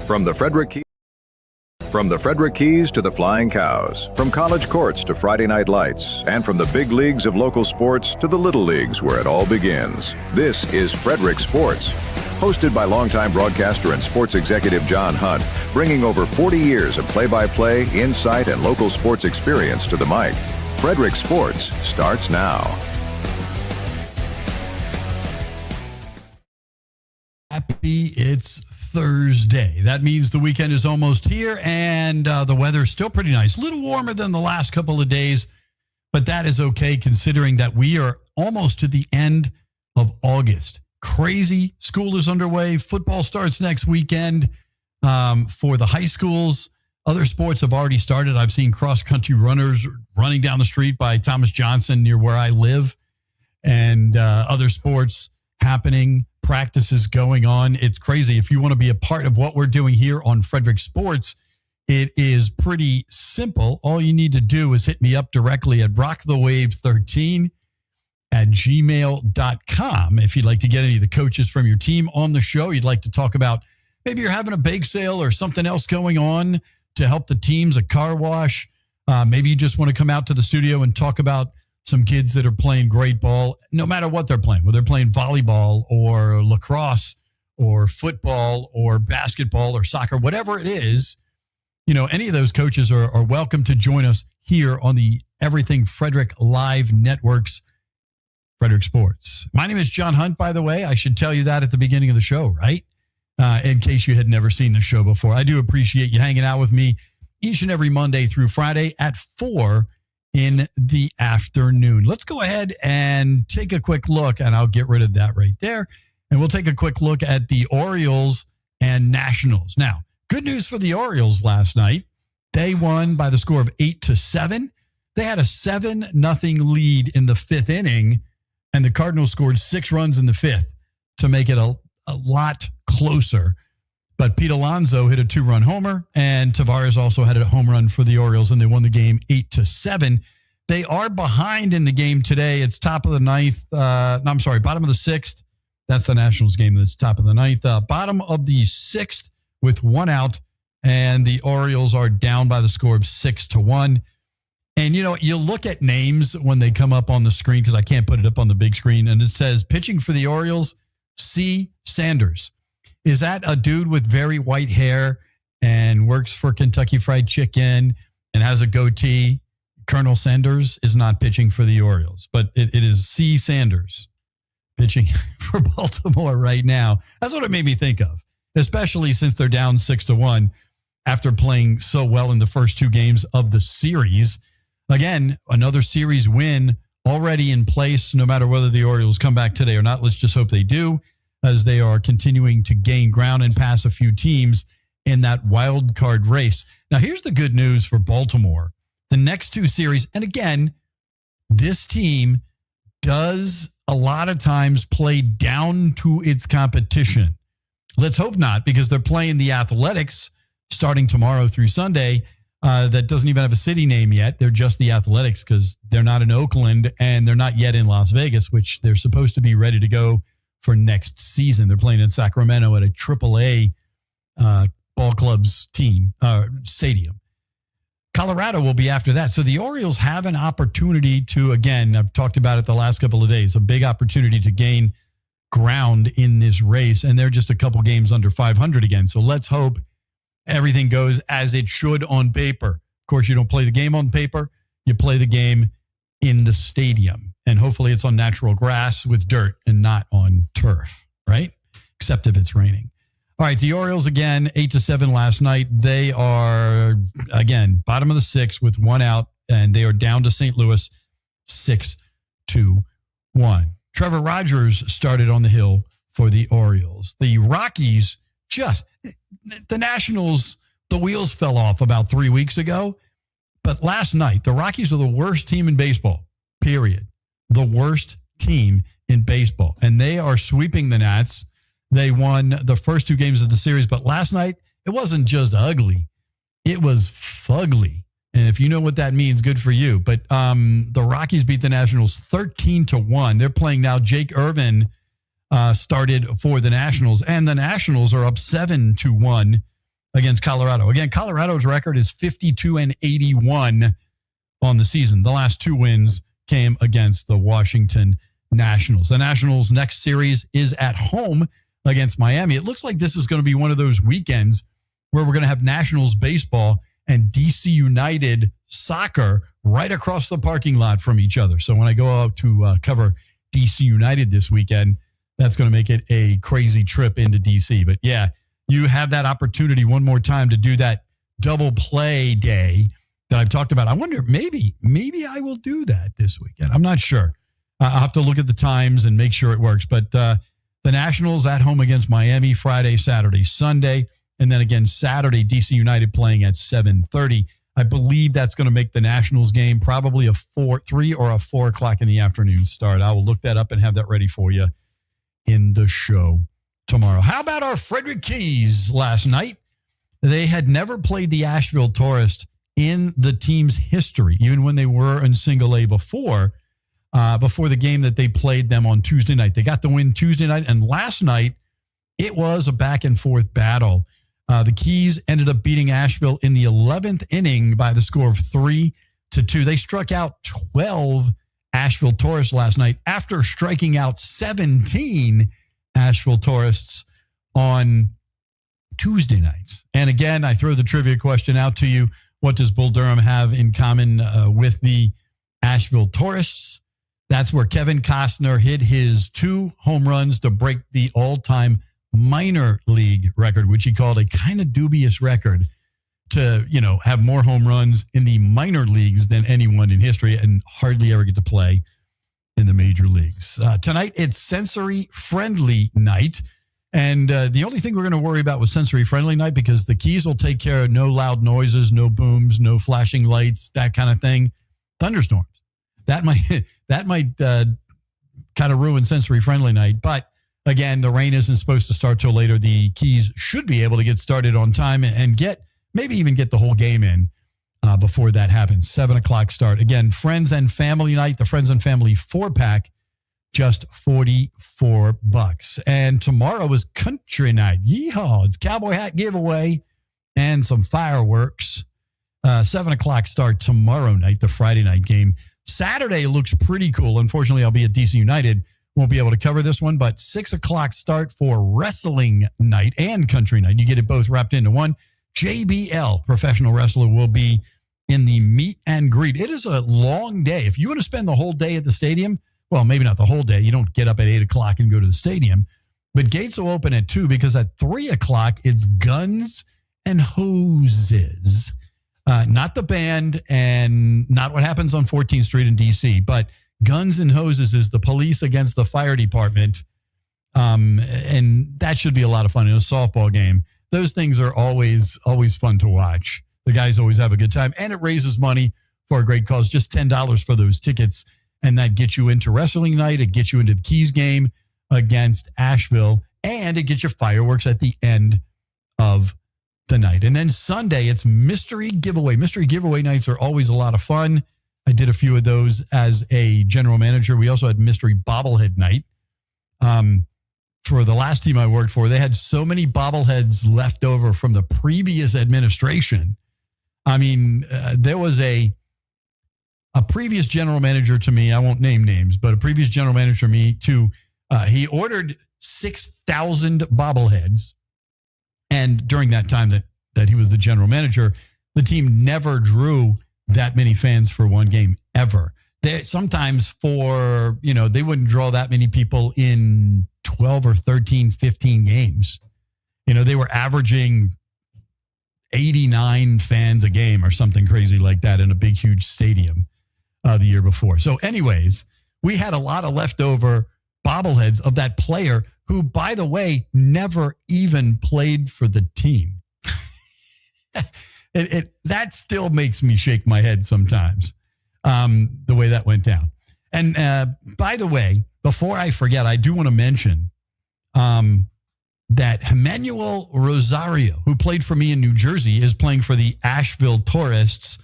From the Frederick Keys to the Flying Cows, from college courts to Friday night lights, and from the big leagues of local sports to the little leagues where it all begins. This is Frederick Sports, hosted by longtime broadcaster and sports executive John Hunt, bringing over 40 years of play-by-play, insight, and local sports experience to the mic. Frederick Sports starts now. Happy it's Thursday. That means the weekend is almost here, and the weather's still pretty nice. A little warmer than the last couple of days, but that is okay considering that we are almost to the end of August. Crazy. School is underway. Football starts next weekend for the high schools. Other sports have already started. I've seen cross-country runners running down the street by Thomas Johnson near where I live, and other sports happening. Practices going on. It's crazy. If you want to be a part of what we're doing here on Frederick Sports, it is pretty simple. All you need to do is hit me up directly at rockthewave13@gmail.com. If you'd like to get any of the coaches from your team on the show, you'd like to talk about maybe you're having a bake sale or something else going on to help the teams, a car wash. Maybe you just want to come out to the studio and talk about some kids that are playing great ball, no matter what they're playing, whether they're playing volleyball or lacrosse or football or basketball or soccer, whatever it is, you know, any of those coaches are welcome to join us here on the Everything Frederick Live Networks, Frederick Sports. My name is John Hunt, by the way. I should tell you that at the beginning of the show, right? In case you had never seen the show before. I do appreciate you hanging out with me each and every Monday through Friday at 4 in the afternoon. Let's go ahead and take a quick look, and I'll get rid of that right there. And we'll take a quick look at the Orioles and Nationals. Now, good news for the Orioles last night. They won by the score of 8-7. They had a 7-0 lead in the fifth inning, and the Cardinals scored 6 runs in the fifth to make it a lot closer. But Pete Alonso hit a 2-run homer, and Tavares also had a home run for the Orioles, and they won the game 8-7. They are behind in the game today. It's top of the ninth. Bottom of the sixth. That's the Nationals game. That's top of the ninth. Bottom of the sixth with 1 out, and the Orioles are down by the score of 6-1. And, you know, you look at names when they come up on the screen, because I can't put it up on the big screen, and it says pitching for the Orioles, C. Sanders. Is that a dude with very white hair and works for Kentucky Fried Chicken and has a goatee? Colonel Sanders is not pitching for the Orioles, but it is C. Sanders pitching for Baltimore right now. That's what it made me think of, especially since they're down 6-1 after playing so well in the first 2 games of the series. Again, another series win already in place, no matter whether the Orioles come back today or not. Let's just hope they do, as they are continuing to gain ground and pass a few teams in that wild card race. Now, here's the good news for Baltimore. The next 2 series, and again, this team does a lot of times play down to its competition. Let's hope not, because they're playing the Athletics starting tomorrow through Sunday. That doesn't even have a city name yet. They're just the Athletics because they're not in Oakland and they're not yet in Las Vegas, which they're supposed to be ready to go for next season. They're playing in Sacramento at a AAA ball club's stadium. Colorado will be after that. So the Orioles have an opportunity to, again, I've talked about it the last couple of days, a big opportunity to gain ground in this race. And they're just a couple games under 500 again. So let's hope everything goes as it should on paper. Of course, you don't play the game on paper. You play the game in the stadium. And hopefully it's on natural grass with dirt and not on turf, right? Except if it's raining. All right, the Orioles, again, 8-7 last night. They are, again, bottom of the sixth with 1 out, and they are down to St. Louis 6-1. Trevor Rogers started on the hill for the Orioles. The Rockies the Nationals, the wheels fell off about 3 weeks ago. But last night, the Rockies are the worst team in baseball, period. The worst team in baseball. And they are sweeping the Nats. They won the first 2 games of the series. But last night, it wasn't just ugly. It was fugly. And if you know what that means, good for you. But the Rockies beat the Nationals 13-1. They're playing now. Jake Irvin started for the Nationals. And the Nationals are up 7-1 against Colorado. Again, Colorado's record is 52-81 on the season. The last 2 wins came against the Washington Nationals. The Nationals' next series is at home against Miami. It looks like this is going to be one of those weekends where we're going to have Nationals baseball and DC United soccer right across the parking lot from each other. So when I go out to cover DC United this weekend, that's going to make it a crazy trip into DC. But yeah, you have that opportunity one more time to do that double play day that I've talked about. I wonder, maybe I will do that this weekend. I'm not sure. I'll have to look at the times and make sure it works. But the Nationals at home against Miami Friday, Saturday, Sunday. And then again, Saturday, DC United playing at 7:30. I believe that's going to make the Nationals game probably a 3 or a 4 o'clock in the afternoon start. I will look that up and have that ready for you in the show tomorrow. How about our Frederick Keys last night? They had never played the Asheville Tourists in the team's history, even when they were in single A before the game that they played them on Tuesday night. They got the win Tuesday night, and last night it was a back and forth battle. The Keys ended up beating Asheville in the 11th inning by the score of 3-2. They struck out 12 Asheville Tourists last night after striking out 17 Asheville Tourists on Tuesday nights. And again, I throw the trivia question out to you. What does Bull Durham have in common with the Asheville Tourists? That's where Kevin Costner hit his 2 home runs to break the all-time minor league record, which he called a kind of dubious record to, have more home runs in the minor leagues than anyone in history and hardly ever get to play in the major leagues. Tonight, it's sensory friendly night. And the only thing we're going to worry about with sensory friendly night, because the Keys will take care of no loud noises, no booms, no flashing lights, that kind of thing. Thunderstorms. That might kind of ruin sensory friendly night. But again, the rain isn't supposed to start till later. The Keys should be able to get started on time and maybe even get the whole game in before that happens. 7 o'clock start. Again, Friends and Family night, the Friends and Family 4-pack, just $44. And tomorrow is Country Night. Yeehaw. It's cowboy hat giveaway and some fireworks. 7 o'clock start tomorrow night, the Friday night game. Saturday looks pretty cool. Unfortunately, I'll be at DC United. Won't be able to cover this one, but 6 o'clock start for wrestling night and country night. You get it both wrapped into one. JBL, professional wrestler, will be in the meet and greet. It is a long day. If you want to spend the whole day at the stadium, well, maybe not the whole day. You don't get up at 8 o'clock and go to the stadium, but gates will open at 2 because at 3 o'clock, it's Guns and Hoses. Not the band and not what happens on 14th Street in D.C., but Guns and Hoses is the police against the fire department. And that should be a lot of fun in a softball game. Those things are always fun to watch. The guys always have a good time, and it raises money for a great cause. Just $10 for those tickets, and that gets you into wrestling night. It gets you into the Keys game against Asheville, and it gets you fireworks at the end of the night. And then Sunday, it's mystery giveaway. Mystery giveaway nights are always a lot of fun. I did a few of those as a general manager. We also had mystery bobblehead night. For the last team I worked for, they had so many bobbleheads left over from the previous administration. I mean, there was a previous general manager to me. I won't name names, but a previous general manager to me he ordered 6,000 bobbleheads. And during that time that he was the general manager, the team never drew that many fans for one game ever. Sometimes they wouldn't draw that many people in 12 or 13, 15 games. They were averaging 89 fans a game or something crazy like that in a big, huge stadium the year before. So anyways, we had a lot of leftover bobbleheads of that player who, by the way, never even played for the team. That still makes me shake my head sometimes, the way that went down. And by the way, before I forget, I do want to mention that Emmanuel Rosario, who played for me in New Jersey, is playing for the Asheville Tourists.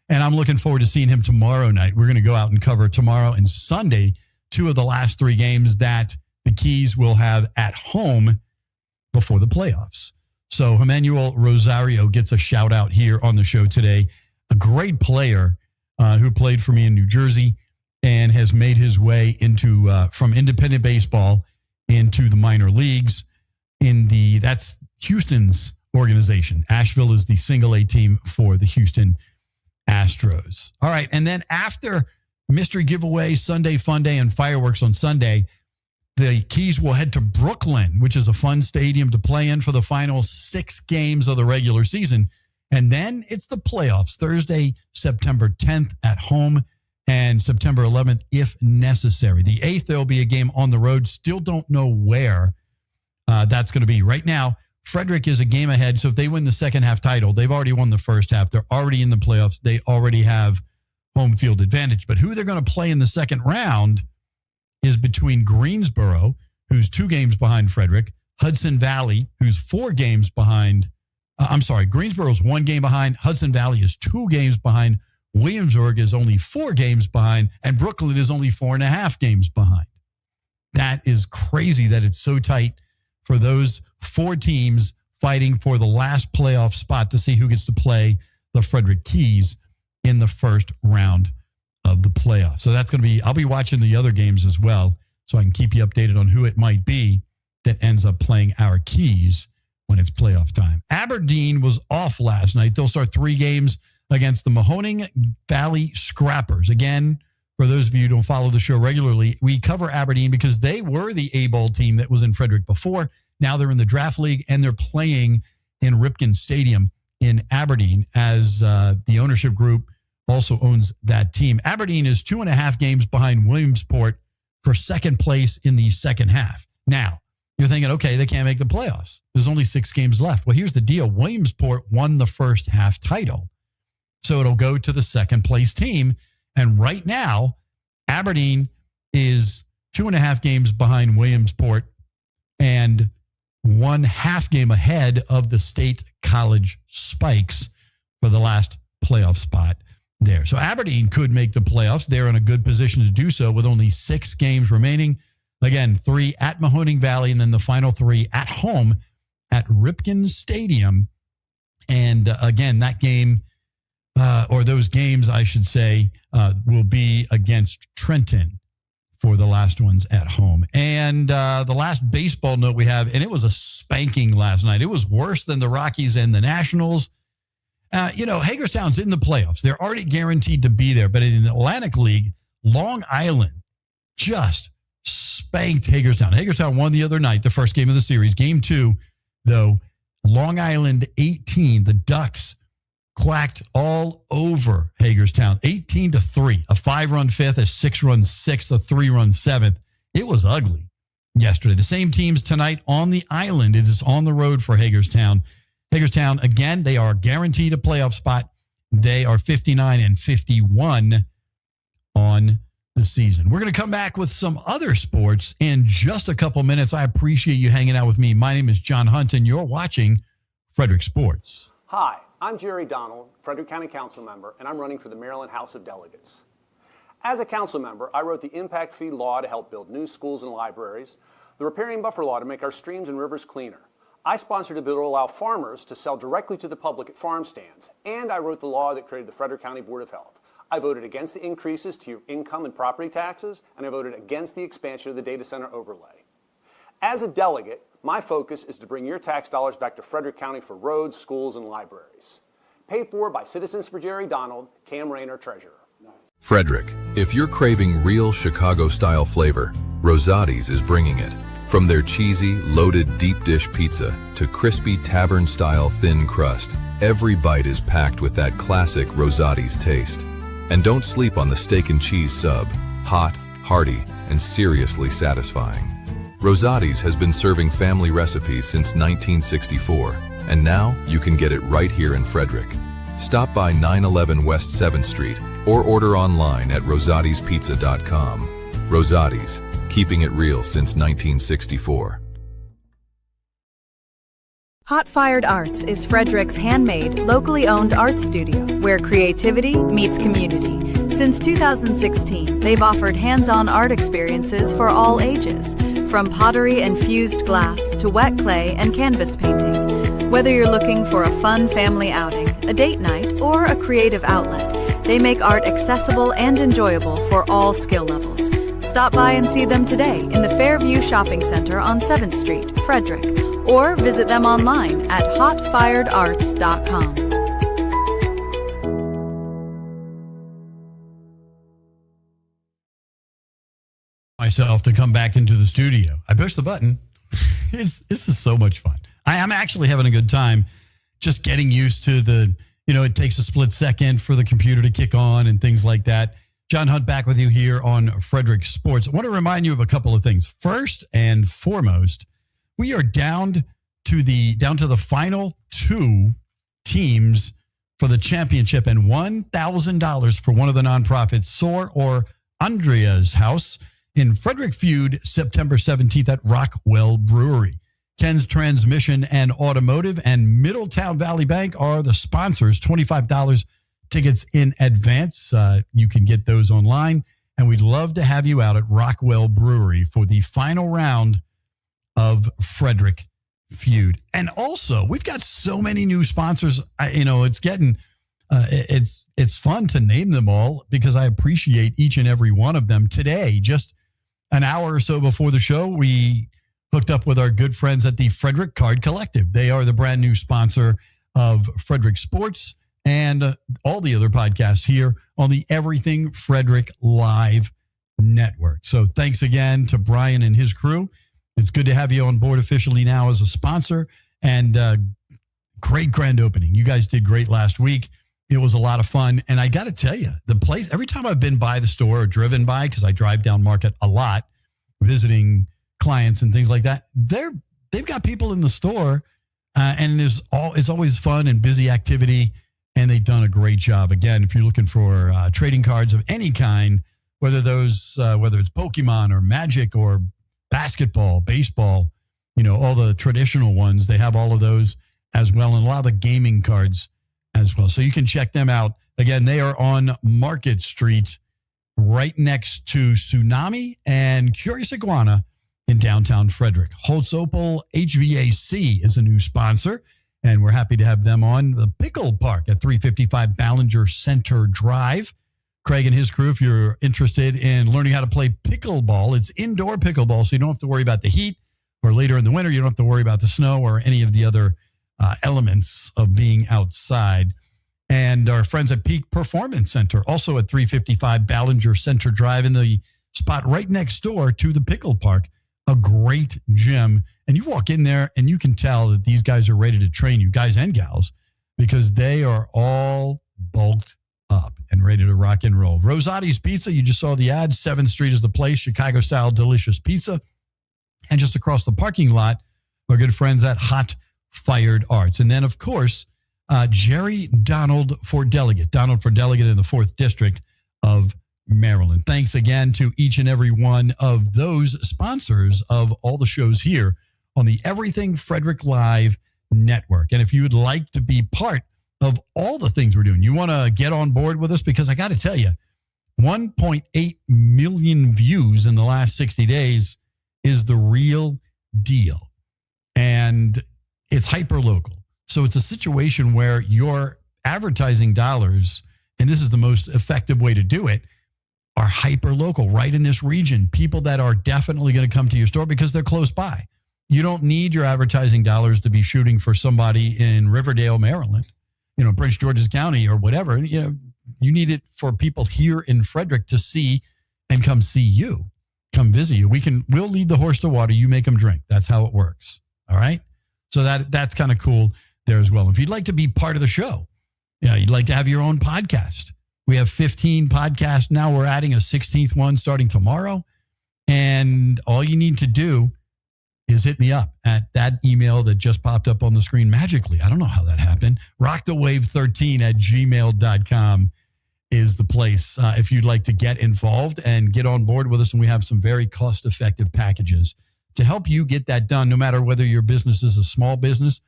And I'm looking forward to seeing him tomorrow night. We're going to go out and cover tomorrow and Sunday, 2 of the last 3 games that the Keys will have at home before the playoffs. So Emmanuel Rosario gets a shout out here on the show today. A great player who played for me in New Jersey and has made his way into from independent baseball into the minor leagues. That's Houston's organization. Asheville is the single A team for the Houston Astros. All right. And then after mystery giveaway, Sunday Fun Day, and fireworks on Sunday, the Keys will head to Brooklyn, which is a fun stadium to play in for the final 6 games of the regular season. And then it's the playoffs, Thursday, September 10th at home and September 11th, if necessary. The 8th, there'll be a game on the road. Still don't know where that's going to be. Right now, Frederick is a game ahead. So if they win the second half title, they've already won the first half. They're already in the playoffs. They already have home field advantage. But who they're going to play in the second round is between Greensboro, who's 2 games behind Frederick, Hudson Valley, who's 4 games behind. Greensboro's 1 game behind. Hudson Valley is 2 games behind. Williamsburg is only 4 games behind. And Brooklyn is only 4.5 games behind. That is crazy that it's so tight for those 4 teams fighting for the last playoff spot to see who gets to play the Frederick Keys in the first round of the playoffs. So that's going to be, I'll be watching the other games as well so I can keep you updated on who it might be that ends up playing our Keys when it's playoff time. Aberdeen was off last night. They'll start 3 games against the Mahoning Valley Scrappers. Again, for those of you who don't follow the show regularly, we cover Aberdeen because they were the A-ball team that was in Frederick before. Now they're in the draft league and they're playing in Ripken Stadium in Aberdeen as the ownership group also owns that team. Aberdeen is 2.5 games behind Williamsport for second place in the second half. Now, you're thinking, okay, they can't make the playoffs. There's only 6 games left. Well, here's the deal. Williamsport won the first half title. So it'll go to the second place team. And right now, Aberdeen is 2.5 games behind Williamsport and 1.5 game ahead of the State College Spikes for the last playoff spot there. So Aberdeen could make the playoffs. They're in a good position to do so with only 6 games remaining. Again, 3 at Mahoning Valley and then the final 3 at home at Ripken Stadium. And again, that game, or those games, I should say, will be against Trenton for the last ones at home. And the last baseball note we have, and it was a spanking last night. It was worse than the Rockies and the Nationals. Hagerstown's in the playoffs. They're already guaranteed to be there. But in the Atlantic League, Long Island just spanked Hagerstown. Hagerstown won the other night, the first game of the series. Game 2, though, Long Island 18. The Ducks quacked all over Hagerstown, 18-3. A 5-run 5th, a 6-run 6th, a 3-run 7th. It was ugly yesterday. The same teams tonight on the island. It is on the road for Hagerstown. Hagerstown, again, they are guaranteed a playoff spot. They are 59-51 on the season. We're going to come back with some other sports in just a couple minutes. I appreciate you hanging out with me. My name is John Hunt, and you're watching Frederick Sports. Hi, I'm Jerry Donald, Frederick County Council member, and I'm running for the Maryland House of Delegates. As a council member, I wrote the impact fee law to help build new schools and libraries, the riparian buffer law to make our streams and rivers cleaner. I sponsored a bill to allow farmers to sell directly to the public at farm stands, and I wrote the law that created the Frederick County Board of Health. I voted against the increases to your income and property taxes, and I voted against the expansion of the data center overlay. As a delegate, my focus is to bring your tax dollars back to Frederick County for roads, schools, and libraries. Paid for by Citizens for Jerry Donald, Cam Rayner, Treasurer. Frederick, if you're craving real Chicago-style flavor, Rosati's is bringing it. From their cheesy, loaded deep dish pizza to crispy tavern-style thin crust, every bite is packed with that classic Rosati's taste. And don't sleep on the steak and cheese sub, hot, hearty, and seriously satisfying. Rosati's has been serving family recipes since 1964, and now you can get it right here in Frederick. Stop by 911 West 7th Street or order online at rosatispizza.com. Rosati's, keeping it real since 1964. Hot Fired Arts is Frederick's handmade, locally owned art studio where creativity meets community. Since 2016, they've offered hands-on art experiences for all ages, from pottery and fused glass to wet clay and canvas painting. Whether you're looking for a fun family outing, a date night, or a creative outlet, they make art accessible and enjoyable for all skill levels. Stop by and see them today in the Fairview Shopping Center on 7th Street, Frederick, or visit them online at hotfiredarts.com. Myself to come back into the studio. I pushed the button. This is so much fun. I am actually having a good time just getting used to it takes a split second for the computer to kick on and things like that. John Hunt back with you here on Frederick Sports. I want to remind you of a couple of things. First and foremost, we are down to the final two teams for the championship and $1,000 for one of the nonprofits, Soar or Andrea's House in Frederick Feud, September 17th at Rockwell Brewery. Ken's Transmission and Automotive and Middletown Valley Bank are the sponsors. $25 tickets in advance. You can get those online. And we'd love to have you out at Rockwell Brewery for the final round of Frederick Feud. And also, we've got so many new sponsors. It's getting, it's fun to name them all because I appreciate each and every one of them. Today, just an hour or so before the show, we hooked up with our good friends at the Frederick Card Collective. They are the brand new sponsor of Frederick Sports and all the other podcasts here on the Everything Frederick Live Network. So thanks again to Brian and his crew. It's good to have you on board officially now as a sponsor, and great grand opening. You guys did great last week. It was a lot of fun. And I got to tell you, the place, every time I've been by the store or driven by, because I drive down Market a lot, visiting clients and things like that, they've got people in the store, and it's always fun and busy activity, and they've done a great job. Again, if you're looking for trading cards of any kind, whether it's Pokemon or Magic or basketball, baseball, all the traditional ones, they have all of those as well, and a lot of the gaming cards as well. So you can check them out. Again, they are on Market Street, right next to Tsunami and Curious Iguana in downtown Frederick. Holtz Opal HVAC is a new sponsor, and we're happy to have them on. The Pickle Park at 355 Ballinger Center Drive. Craig and his crew, if you're interested in learning how to play pickleball, it's indoor pickleball, so you don't have to worry about the heat, or later in the winter, you don't have to worry about the snow or any of the other elements of being outside. And our friends at Peak Performance Center, also at 355 Ballinger Center Drive, in the spot right next door to the Pickle Park, a great gym. And you walk in there and you can tell that these guys are ready to train you, guys and gals, because they are all bulked up and ready to rock and roll. Rosati's Pizza, you just saw the ad. 7th Street is the place, Chicago-style delicious pizza. And just across the parking lot, our good friends at Hot Fired Arts. And then, of course, Jerry Donald for Delegate in the 4th District of Maryland. Thanks again to each and every one of those sponsors of all the shows here on the Everything Frederick Live Network. And if you would like to be part of all the things we're doing, you want to get on board with us, because I got to tell you, 1.8 million views in the last 60 days is the real deal. And it's hyper local. So it's a situation where your advertising dollars, and this is the most effective way to do it, are hyper local right in this region. People that are definitely going to come to your store because they're close by. You don't need your advertising dollars to be shooting for somebody in Riverdale, Maryland, Prince George's County or whatever. You need it for people here in Frederick to see and come see you, come visit you. We'll lead the horse to water. You make them drink. That's how it works. All right. So that's kind of cool there as well. If you'd like to be part of the show, you'd like to have your own podcast. We have 15 podcasts now. We're adding a 16th one starting tomorrow. And all you need to do is hit me up at that email that just popped up on the screen magically. I don't know how that happened. rockthewave13@gmail.com is the place if you'd like to get involved and get on board with us. And we have some very cost-effective packages to help you get that done, no matter whether your business is a small business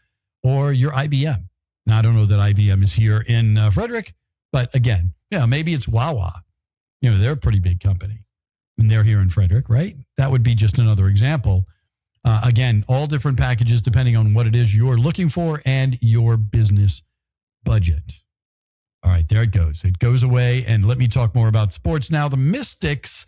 or your IBM. Now, I don't know that IBM is here in Frederick, but again, maybe it's Wawa. They're a pretty big company, and they're here in Frederick, right? That would be just another example. Again, all different packages depending on what it is you're looking for and your business budget. All right, there it goes. It goes away, and let me talk more about sports now. The Mystics,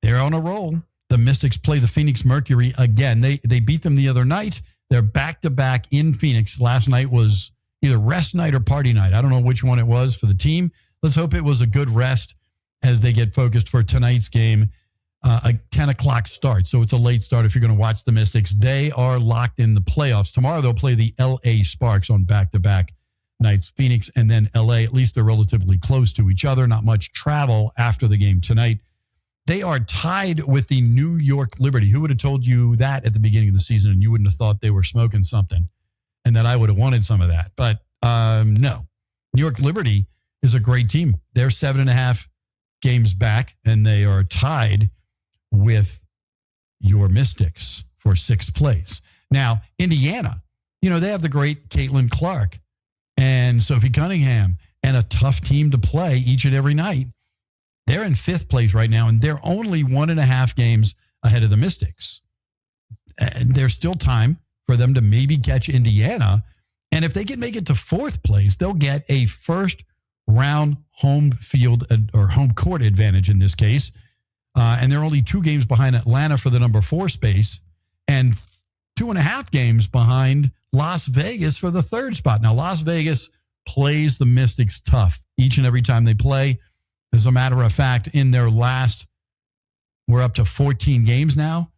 they're on a roll. The Mystics play the Phoenix Mercury again. They beat them the other night. They're back-to-back in Phoenix. Last night was either rest night or party night. I don't know which one it was for the team. Let's hope it was a good rest as they get focused for tonight's game. A 10 o'clock start, so it's a late start if you're going to watch the Mystics. They are locked in the playoffs. Tomorrow they'll play the L.A. Sparks on back-to-back nights. Phoenix and then L.A., at least they're relatively close to each other. Not much travel after the game tonight. They are tied with the New York Liberty. Who would have told you that at the beginning of the season, and you wouldn't have thought they were smoking something and that I would have wanted some of that. But no, New York Liberty is a great team. They're 7.5 games back, and they are tied with your Mystics for 6th place. Now, Indiana, they have the great Caitlin Clark and Sophie Cunningham and a tough team to play each and every night. They're in 5th place right now, and they're only 1.5 games ahead of the Mystics. And there's still time for them to maybe catch Indiana. And if they can make it to 4th place, they'll get a first-round home field or home court advantage in this case. And they're only 2 games behind Atlanta for the number 4 space and 2.5 games behind Las Vegas for the 3rd spot. Now, Las Vegas plays the Mystics tough each and every time they play. As a matter of fact, in their we're up to 14 games now.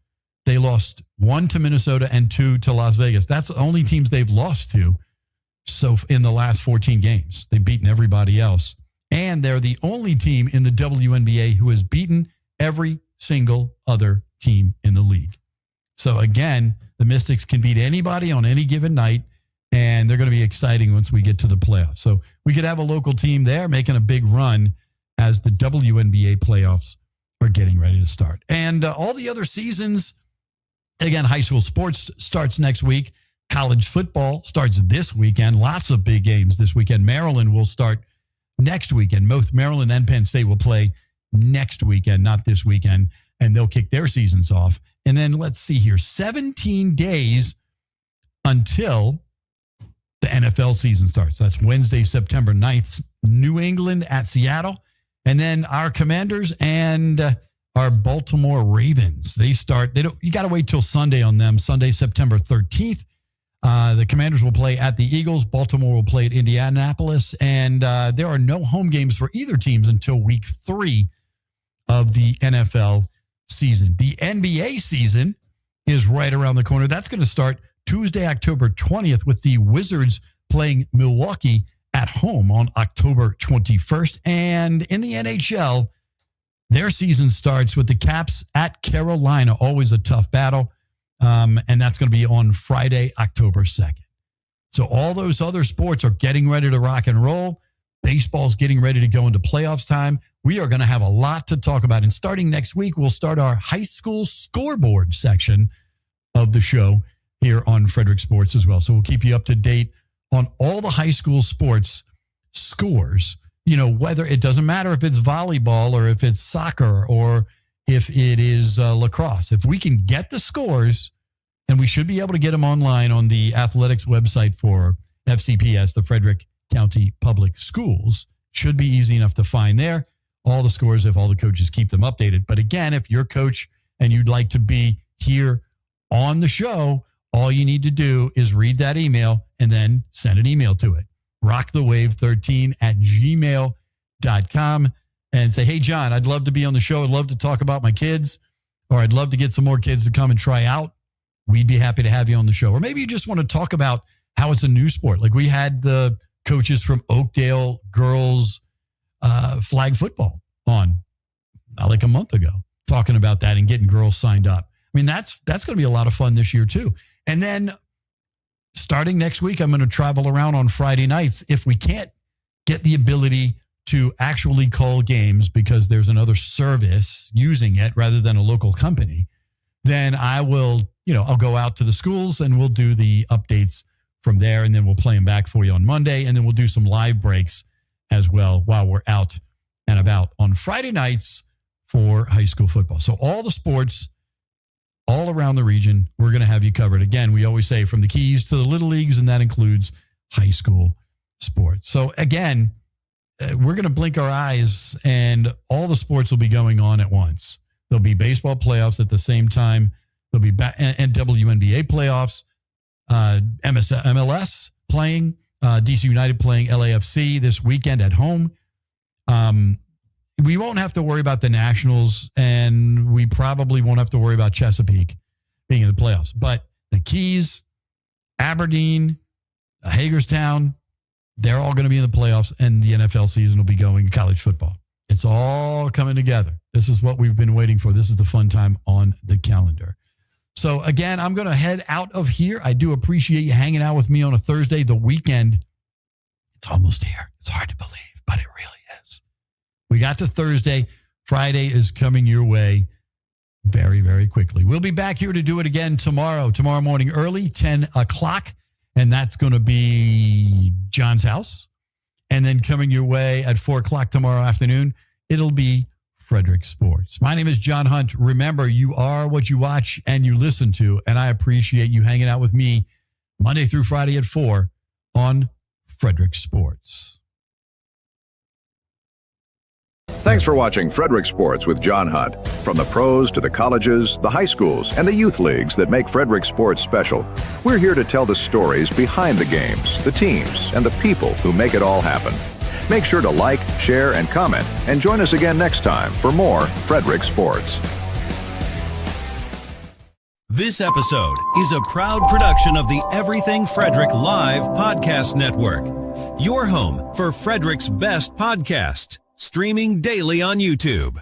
They lost 1 to Minnesota and 2 to Las Vegas. That's the only teams they've lost to. So in the last 14 games, they've beaten everybody else. And they're the only team in the WNBA who has beaten every single other team in the league. So again, the Mystics can beat anybody on any given night, and they're going to be exciting once we get to the playoffs. So we could have a local team there making a big run as the WNBA playoffs are getting ready to start. And all the other seasons, again, high school sports starts next week. College football starts this weekend. Lots of big games this weekend. Maryland will start next weekend. Both Maryland and Penn State will play next weekend, not this weekend, and they'll kick their seasons off. And then let's see here, 17 days until the NFL season starts. That's Wednesday, September 9th, New England at Seattle. And then our Commanders and our Baltimore Ravens. They start, you got to wait till Sunday on them, Sunday, September 13th. The Commanders will play at the Eagles. Baltimore will play at Indianapolis. And there are no home games for either teams until week 3 of the NFL season. The NBA season is right around the corner. That's going to start Tuesday, October 20th, with the Wizards playing Milwaukee at home on October 21st. And in the NHL, their season starts with the Caps at Carolina, always a tough battle. And that's going to be on Friday, October 2nd. So all those other sports are getting ready to rock and roll. Baseball's getting ready to go into playoffs time. We are going to have a lot to talk about. And starting next week, we'll start our high school scoreboard section of the show here on Frederick Sports as well. So we'll keep you up to date on all the high school sports scores. Whether it doesn't matter if it's volleyball or if it's soccer or if it is lacrosse. If we can get the scores, and we should be able to get them online on the athletics website for FCPS, the Frederick County Public Schools, should be easy enough to find there. All the scores, if all the coaches keep them updated. But again, if you're a coach and you'd like to be here on the show, all you need to do is read that email and then send an email to it. rockthewave13@gmail.com and say, hey, John, I'd love to be on the show. I'd love to talk about my kids, or I'd love to get some more kids to come and try out. We'd be happy to have you on the show. Or maybe you just want to talk about how it's a new sport. Like we had the coaches from Oakdale girls flag football on like a month ago, talking about that and getting girls signed up. I mean, that's going to be a lot of fun this year too. And then starting next week, I'm going to travel around on Friday nights. If we can't get the ability to actually call games because there's another service using it rather than a local company, then I will, I'll go out to the schools and we'll do the updates from there. And then we'll play them back for you on Monday. And then we'll do some live breaks as well while we're out and about on Friday nights for high school football. So all the sports all around the region, we're going to have you covered. Again, we always say from the Keys to the Little Leagues, and that includes high school sports. So again, we're going to blink our eyes and all the sports will be going on at once. There'll be baseball playoffs at the same time. There'll be and WNBA playoffs, MLS playing, DC United playing LAFC this weekend at home. We won't have to worry about the Nationals, and we probably won't have to worry about Chesapeake being in the playoffs. But the Keys, Aberdeen, Hagerstown, they're all going to be in the playoffs, and the NFL season will be going, college football. It's all coming together. This is what we've been waiting for. This is the fun time on the calendar. So, again, I'm going to head out of here. I do appreciate you hanging out with me on a Thursday. The weekend, it's almost here. It's hard to believe, but it really is. We got to Thursday. Friday is coming your way very, very quickly. We'll be back here to do it again tomorrow morning early, 10 o'clock. And that's going to be John's house. And then coming your way at 4 o'clock tomorrow afternoon, it'll be Frederick Sports. My name is John Hunt. Remember, you are what you watch and you listen to. And I appreciate you hanging out with me Monday through Friday at 4 on Frederick Sports. Thanks for watching Frederick Sports with John Hunt. From the pros to the colleges, the high schools, and the youth leagues that make Frederick Sports special, we're here to tell the stories behind the games, the teams, and the people who make it all happen. Make sure to like, share, and comment, and join us again next time for more Frederick Sports. This episode is a proud production of the Everything Frederick Live Podcast Network, your home for Frederick's best podcasts, streaming daily on YouTube.